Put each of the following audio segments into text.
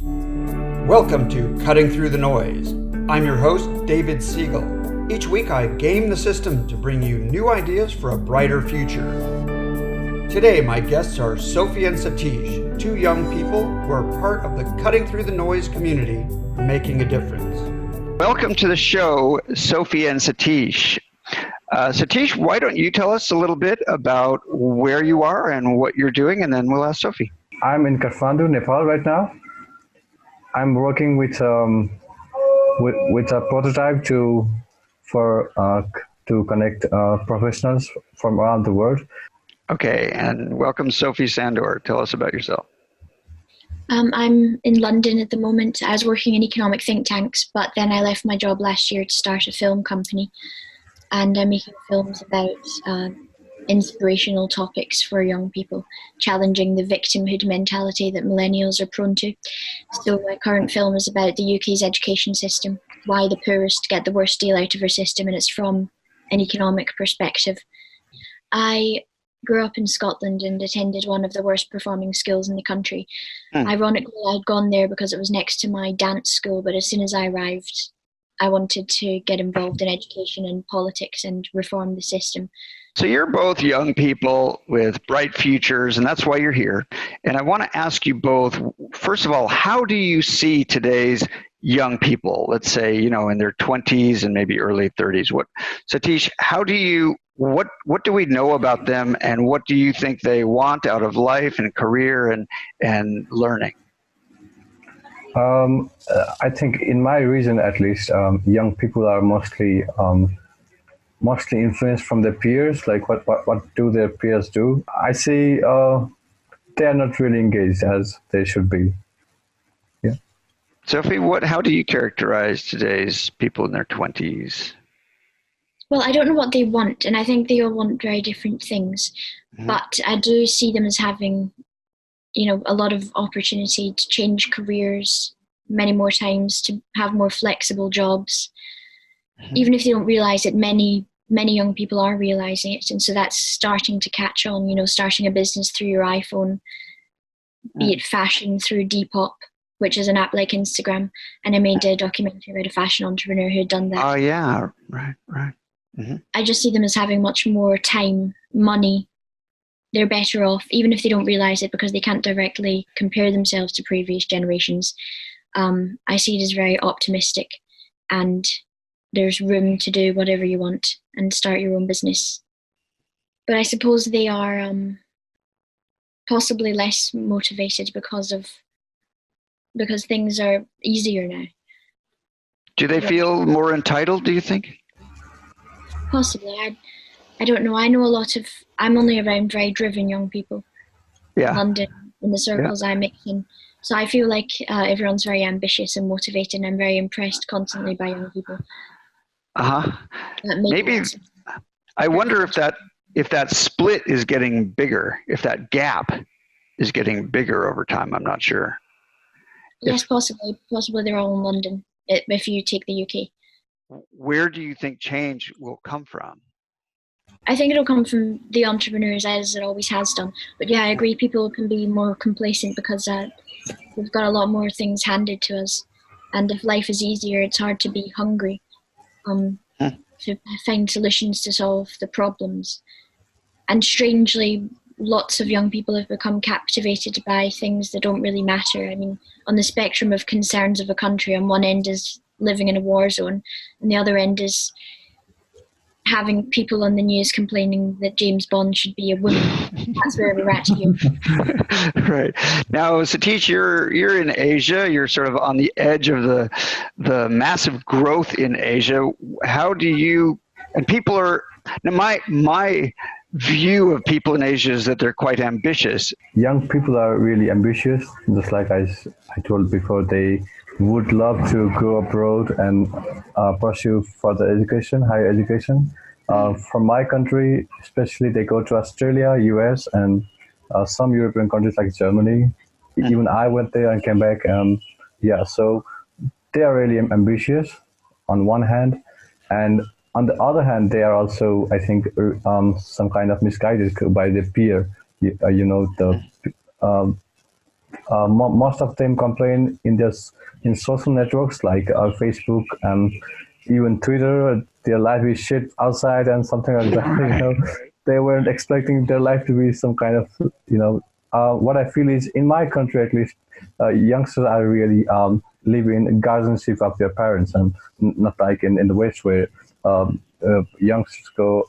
Welcome to Cutting Through the Noise. I'm your host, David Siegel. Each week I game the system to bring you new ideas for a brighter future. Today my guests are Sophie and Satish, two young people who are part of the Cutting Through the Noise community, making a difference. Welcome to the show, Sophie and Satish. Satish, why don't you tell us a little bit about where you are and what you're doing, and then we'll ask Sophie. I'm in Kathmandu, Nepal right now. I'm working with a prototype to connect professionals from around the world. Okay, and welcome, Sophie Sandor. Tell us about yourself. I'm in London at the moment. I was working in economic think tanks, but then I left my job last year to start a film company. And I'm making films about inspirational topics for young people, challenging the victimhood mentality that millennials are prone to. So my current film is about the UK's education system, why the poorest get the worst deal out of our system, and it's from an economic perspective. I grew up in Scotland and attended one of the worst performing schools in the country. Ironically, I'd gone there because it was next to my dance school, but as soon as I arrived, I wanted to get involved in education and politics and reform the system. So you're both young people with bright futures, and that's why you're here. And I want to ask you both, first of all, how do you see today's young people, let's say, in their 20s and maybe early 30s? Satish, what do we know about them, and what do you think they want out of life and career and learning? I think in my region, at least, young people are mostly influenced from their peers. Like what do their peers do? I see they are not really engaged as they should be. Yeah. Sophie, how do you characterize today's people in their 20s? Well, I don't know what they want, and I think they all want very different things. Mm-hmm. But I do see them as having a lot of opportunity to change careers many more times, to have more flexible jobs. Mm-hmm. Even if they don't realize it, many young people are realizing it. And so that's starting to catch on, starting a business through your iPhone, be it fashion through Depop, which is an app like Instagram. And I made a documentary about a fashion entrepreneur who had done that. Oh, yeah. Right. Mm-hmm. I just see them as having much more time, money. They're better off, even if they don't realize it, because they can't directly compare themselves to previous generations. I see it as very optimistic, and there's room to do whatever you want and start your own business. But I suppose they are possibly less motivated because things are easier now. Do they feel more entitled, do you think? Possibly. I don't know. I know I'm only around very driven young people in London, in the circles I mix in. So I feel like everyone's very ambitious and motivated, and I'm very impressed constantly by young people. Maybe I wonder if that split is getting bigger, if that gap is getting bigger over time. I'm not sure. Yes, possibly. Possibly they're all in London, if you take the UK. Where do you think change will come from? I think it'll come from the entrepreneurs, as it always has done. But yeah, I agree, people can be more complacent because we've got a lot more things handed to us. And if life is easier, it's hard to be hungry to find solutions to solve the problems. And strangely, lots of young people have become captivated by things that don't really matter. I mean, on the spectrum of concerns of a country, on one end is living in a war zone, and the other end is having people on the news complaining that James Bond should be a woman. That's where we're at here. Right. Now, Satish, you're in Asia. You're sort of on the edge of the massive growth in Asia. How do you, and people are, now my view of people in Asia is that they're quite ambitious. Young people are really ambitious, just like I told before. They would love to go abroad and pursue further education, higher education. From my country, especially, they go to Australia, US, and some European countries like Germany. Even I went there and came back. So they are really ambitious on one hand, and on the other hand, they are also, I think, some kind of misguided by the peer. most of them complain in social networks like Facebook and even Twitter. Their life is shit outside and something like that. They weren't expecting their life to be some kind of what I feel is in my country at least, youngsters are really living in guardianship of their parents, and not like in the West where youngsters go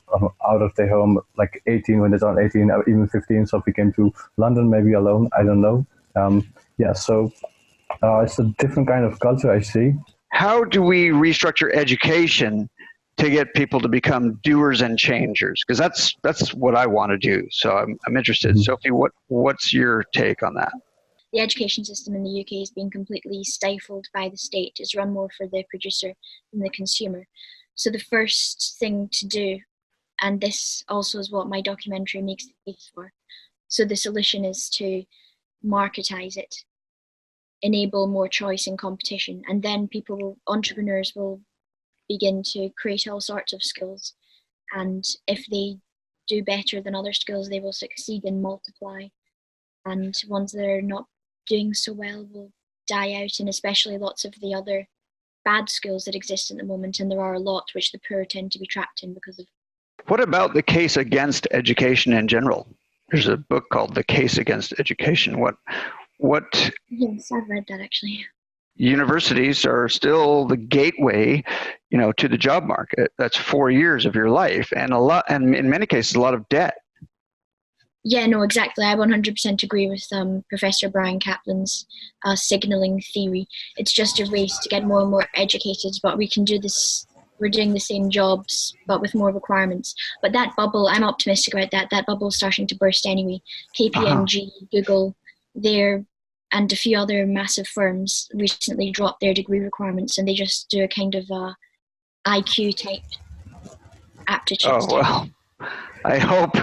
out of their home like 18 when they turn 18 or even 15. So if we came to London, maybe alone, I don't know. So it's a different kind of culture I see. How do we restructure education to get people to become doers and changers? Because that's what I want to do. So I'm interested. Mm-hmm. Sophie, what's your take on that? The education system in the UK is being completely stifled by the state. It's run more for the producer than the consumer. So the first thing to do, and this also is what my documentary makes the case for, so the solution is to marketize it, enable more choice and competition, and then entrepreneurs will begin to create all sorts of skills, and if they do better than other skills, they will succeed and multiply, and ones that are not doing so well will die out, and especially lots of the other bad skills that exist at the moment, and there are a lot which the poor tend to be trapped in because of. What about the case against education in general? There's a book called The Case Against Education. What Yes, I've read that actually. Universities are still the gateway, to the job market. That's 4 years of your life, and in many cases, a lot of debt. Yeah, no, exactly. I 100% agree with Professor Brian Kaplan's signaling theory. It's just a race to get more and more educated, but we can do this. We're doing the same jobs, but with more requirements. But that bubble, I'm optimistic about that. That bubble is starting to burst anyway. KPMG, Google, and a few other massive firms recently dropped their degree requirements, and they just do a kind of IQ type aptitude. Oh well. I hope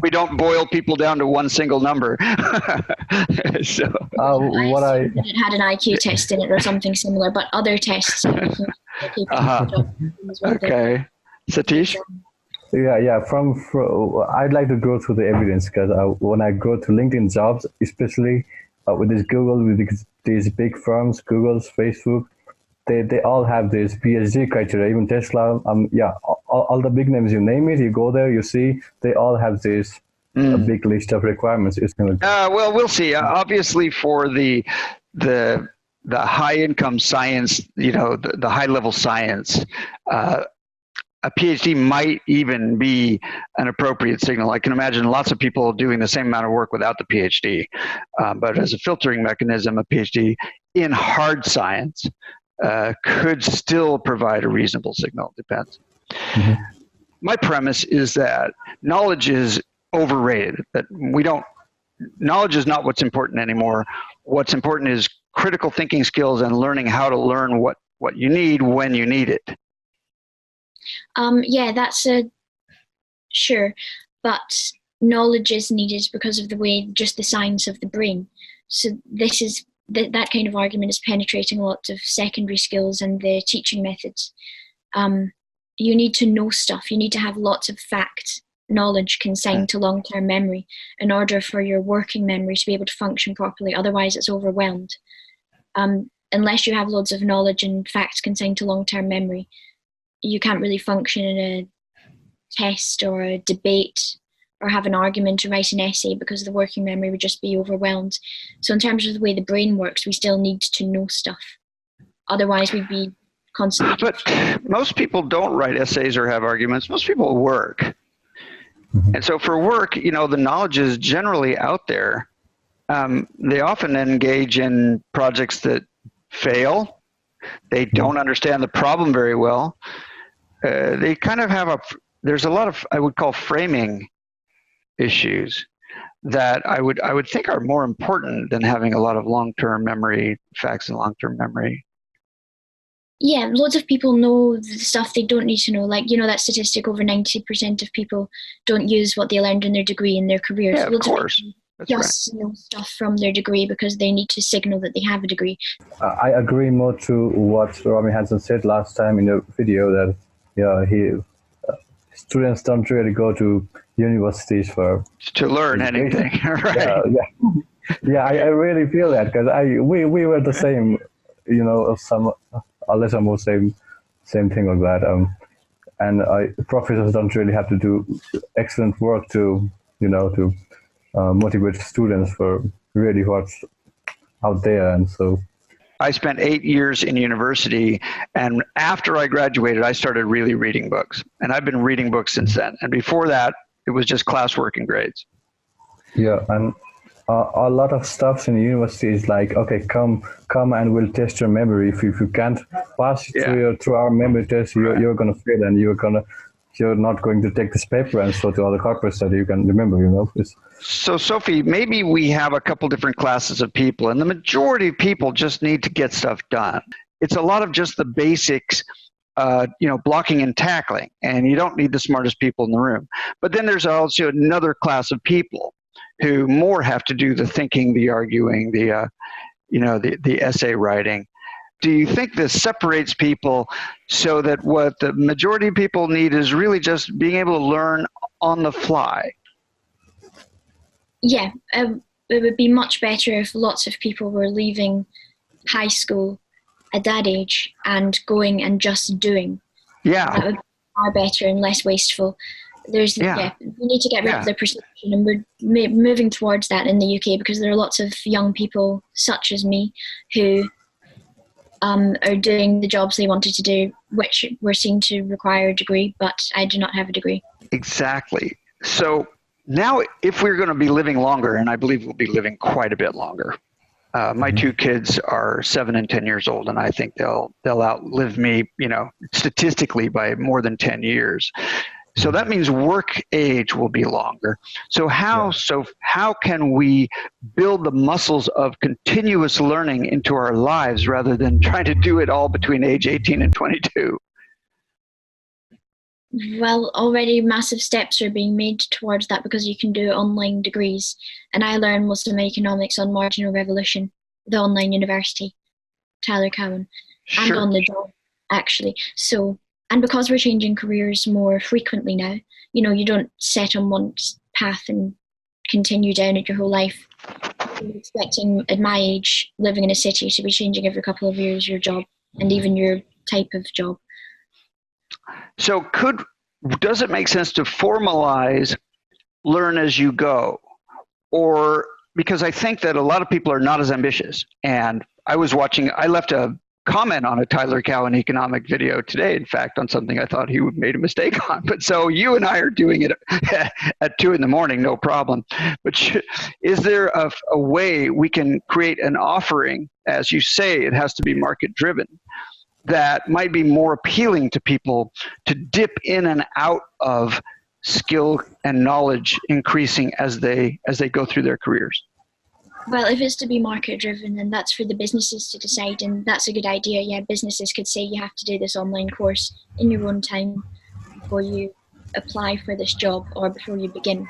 we don't boil people down to one single number. So, it had an IQ test in it or something similar, but other tests. Okay, Satish. Yeah. From I'd like to go through the evidence because when I go to LinkedIn jobs, especially with this Google, with these big firms, Google's, Facebook, they all have this PhD criteria. Even Tesla, all the big names, you name it, you go there, you see, they all have this a big list of requirements. It's gonna. Well, we'll see. Obviously, for the high income science, the high level science. A PhD might even be an appropriate signal. I can imagine lots of people doing the same amount of work without the PhD. But as a filtering mechanism, a PhD in hard science could still provide a reasonable signal. Depends. Mm-hmm. My premise is that knowledge is overrated, that knowledge is not what's important anymore. What's important is critical thinking skills and learning how to learn what you need when you need it. That's sure, but knowledge is needed because of the way, just the science of the brain. So this is that kind of argument is penetrating a lot of secondary skills and the teaching methods. You need to know stuff. You need to have lots of fact knowledge consigned to long-term memory in order for your working memory to be able to function properly. Otherwise, it's overwhelmed. Unless you have loads of knowledge and facts consigned to long-term memory, you can't really function in a test or a debate or have an argument or write an essay because the working memory would just be overwhelmed. So in terms of the way the brain works, we still need to know stuff. Otherwise, we'd be constantly. But most people don't write essays or have arguments. Most people work. Mm-hmm. And so for work, the knowledge is generally out there. They often engage in projects that fail. They don't understand the problem very well. They kind of have there's a lot of, I would call, framing issues that I would think are more important than having a lot of long-term memory, facts and long-term memory. Yeah, loads of people know the stuff they don't need to know. Like, that statistic, over 90% of people don't use what they learned in their degree in their careers. Yeah, of course. Just know stuff from their degree because they need to signal that they have a degree. I agree more to what Rami Hansen said last time in the video that students don't really go to universities to learn anything, right? Yeah, I really feel that because we were the same, some a little more same thing like that. And professors don't really have to do excellent work to to motivate students for really what's out there, and so. I spent 8 years in university, and after I graduated, I started really reading books, and I've been reading books since then. And before that, it was just classwork and grades. Yeah, and a lot of stuff in university is like, okay, come and we'll test your memory. If you can't pass through our memory test, you're gonna fail, and you're not going to take this paper and so to other corporates that you can remember. So Sophie, maybe we have a couple different classes of people, and the majority of people just need to get stuff done. It's a lot of just the basics. Blocking and tackling, and you don't need the smartest people in the room. But then there's also another class of people who more have to do the thinking, the arguing, the essay writing. Do you think this separates people so that what the majority of people need is really just being able to learn on the fly? Yeah, it would be much better if lots of people were leaving high school at that age and going and just doing. Yeah. That would be far better and less wasteful. We need to get rid of the perception, and we're moving towards that in the UK because there are lots of young people such as me who are doing the jobs they wanted to do, which were seen to require a degree, but I do not have a degree. Exactly. So now if we're going to be living longer, and I believe we'll be living quite a bit longer, my two kids are 7 and 10 years old, and I think they'll outlive me, statistically by more than 10 years. So that means work age will be longer. So how can we build the muscles of continuous learning into our lives rather than trying to do it all between age 18 and 22? Well, already massive steps are being made towards that because you can do online degrees. And I learned most of my economics on Marginal Revolution, the online university, Tyler Cowen, and on the job, actually. So, and because we're changing careers more frequently now, you don't set on one path and continue down it your whole life. You're expecting, at my age, living in a city, to be changing every couple of years your job and even your type of job. So does it make sense to formalize learn as you go? Or because I think that a lot of people are not as ambitious. And I left a comment on a Tyler Cowen economic video today, in fact, on something I thought he made a mistake on. But so you and I are doing it at 2 a.m, no problem. But is there a way we can create an offering, as you say, it has to be market driven, that might be more appealing to people to dip in and out of skill and knowledge increasing as they go through their careers? Well, if it's to be market driven, then that's for the businesses to decide, and that's a good idea. Yeah, businesses could say you have to do this online course in your own time before you apply for this job or before you begin.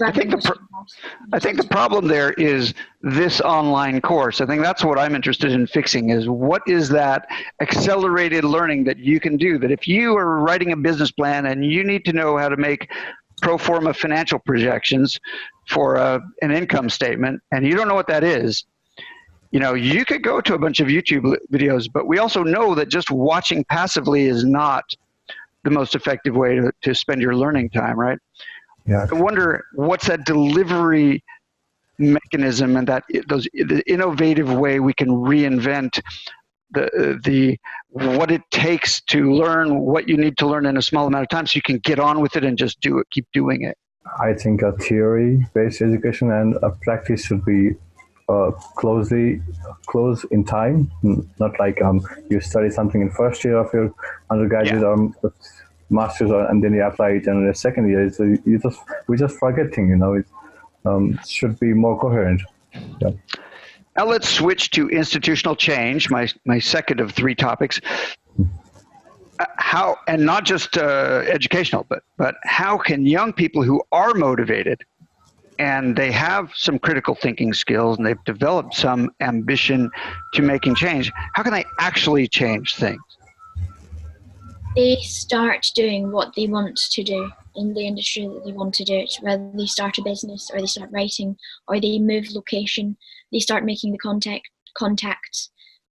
I think the problem there is this online course. I think that's what I'm interested in fixing, is what is that accelerated learning that you can do, that if you are writing a business plan and you need to know how to make pro forma financial projections for an income statement and you don't know what that is, you could go to a bunch of YouTube videos, but we also know that just watching passively is not the most effective way to spend your learning time, right? Yeah. I wonder what's that delivery mechanism and the innovative way we can reinvent what it takes to learn what you need to learn in a small amount of time so you can get on with it and just do it, keep doing it. I think a theory-based education and a practice should be close in time, not like you study something in first year of your undergraduate or master's, and then you apply it in the second year. So we just forget things. It should be more coherent. Yeah. Now let's switch to institutional change, my second of 3 topics. How, and not just educational, but how can young people who are motivated and they have some critical thinking skills and they've developed some ambition to making change, how can they actually change things? They start doing what they want to do. in the industry that they want to do it, whether they start a business or they start writing or they move location, they start making the contacts.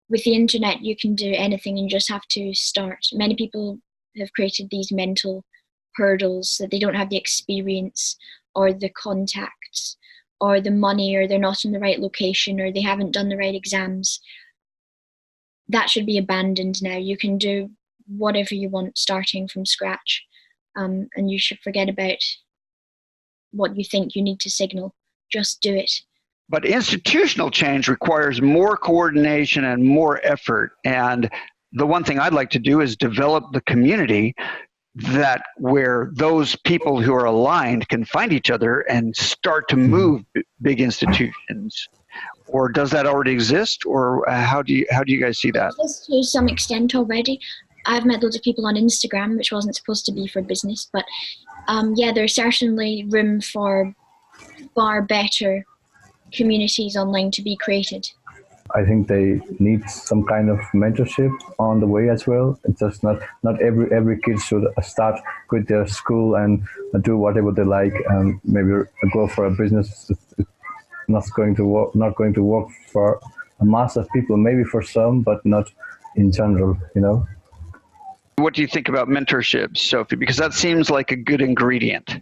With the internet, you can do anything and you just have to start. Many people have created these mental hurdles that they don't have the experience or the contacts or the money, or they're not in the right location, or they haven't done the right exams. That should be abandoned now. You can do whatever you want starting from scratch, and you should forget about what you think you need to signal. Just do it. But institutional change requires more coordination and more effort. And the one thing I'd like to do is develop the community that where those people who are aligned can find each other and start to move big institutions. Or does that already exist? Or how do you guys see that? Just to some extent already. I've met loads of people on Instagram, which wasn't supposed to be for business, but yeah, there's certainly room for far better communities online to be created. I think they need some kind of mentorship on the way as well. It's just not every kid should start with their school and do whatever they like and maybe go for a business. It's not going to work for a mass of people. Maybe for some, but not in general. What do you think about mentorship, Sophie? Because that seems like a good ingredient.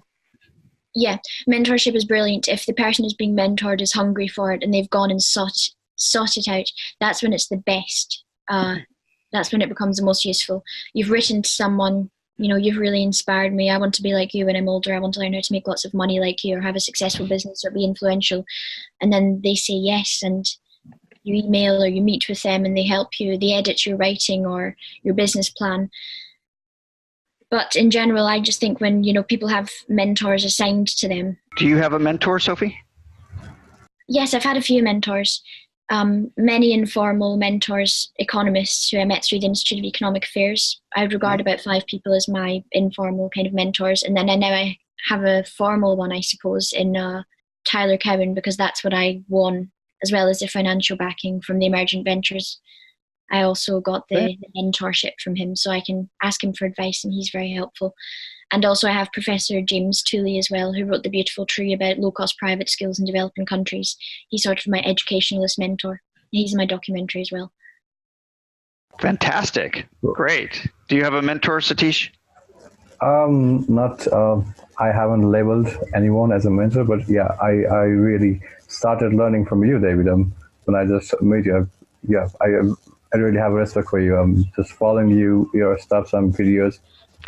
Yeah, mentorship is brilliant. If the person who's being mentored is hungry for it and they've gone and sought it out, that's when it's the best. That's when it becomes the most useful. You've written to someone, you've really inspired me. I want to be like you when I'm older. I want to learn how to make lots of money like you, or have a successful business, or be influential. And then they say yes, and you email or you meet with them and they help you. They edit your writing or your business plan. But in general, I just think when, people have mentors assigned to them. Do you have a mentor, Sophie? Yes, I've had a few mentors. Many informal mentors, economists who I met through the Institute of Economic Affairs. I would regard about 5 people as my informal kind of mentors. And then I have a formal one, I suppose, in Tyler Cowen, because that's what I won, as well as the financial backing from the Emergent Ventures. I also got the mentorship from him, so I can ask him for advice and he's very helpful. And also I have Professor James Tooley as well, who wrote The Beautiful Tree about low-cost private schools in developing countries. He's sort of my educationalist mentor. He's in my documentary as well. Fantastic. Great. Do you have a mentor, Satish? Not. I haven't labeled anyone as a mentor, but yeah, I really started learning from you, David. When I just met you, I really have respect for you. I'm just following your stuff, some videos.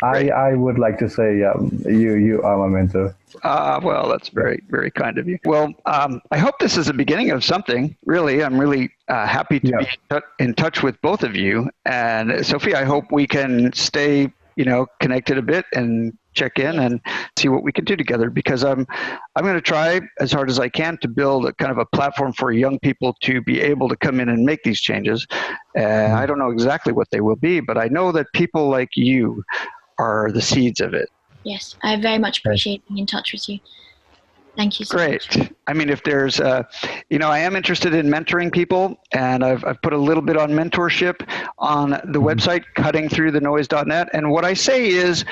I would like to say, you are my mentor. Well, that's very, very kind of you. Well, I hope this is the beginning of something. Really, I'm really happy to be in touch with both of you. And Sophie, I hope we can stay, connected a bit and check in and see what we can do together, because I'm going to try as hard as I can to build a kind of a platform for young people to be able to come in and make these changes. I don't know exactly what they will be, but I know that people like you are the seeds of it. Yes, I very much appreciate being in touch with you. Thank you so much. Great. I mean, if there's, I am interested in mentoring people, and I've put a little bit on mentorship on the website, cuttingthroughthenoise.net. And what I say is,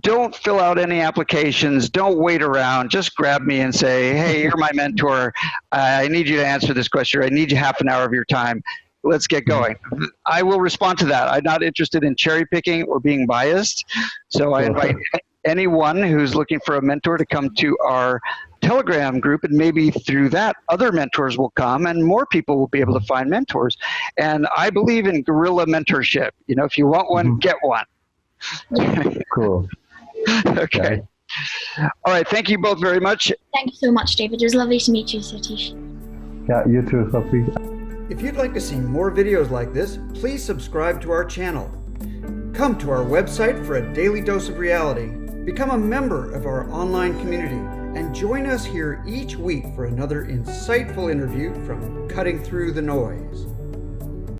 don't fill out any applications. Don't wait around. Just grab me and say, hey, you're my mentor. I need you to answer this question. I need you half an hour of your time. Let's get going. I will respond to that. I'm not interested in cherry picking or being biased. So I invite anyone who's looking for a mentor to come to our Telegram group, and maybe through that other mentors will come and more people will be able to find mentors. And I believe in guerrilla mentorship. If you want one, get one. Cool. Okay. All right. Thank you both very much. Thank you so much, David. It was lovely to meet you, Satish. Yeah, you too, Sophie. If you'd like to see more videos like this, please subscribe to our channel. Come to our website for a daily dose of reality. Become a member of our online community and join us here each week for another insightful interview from Cutting Through the Noise.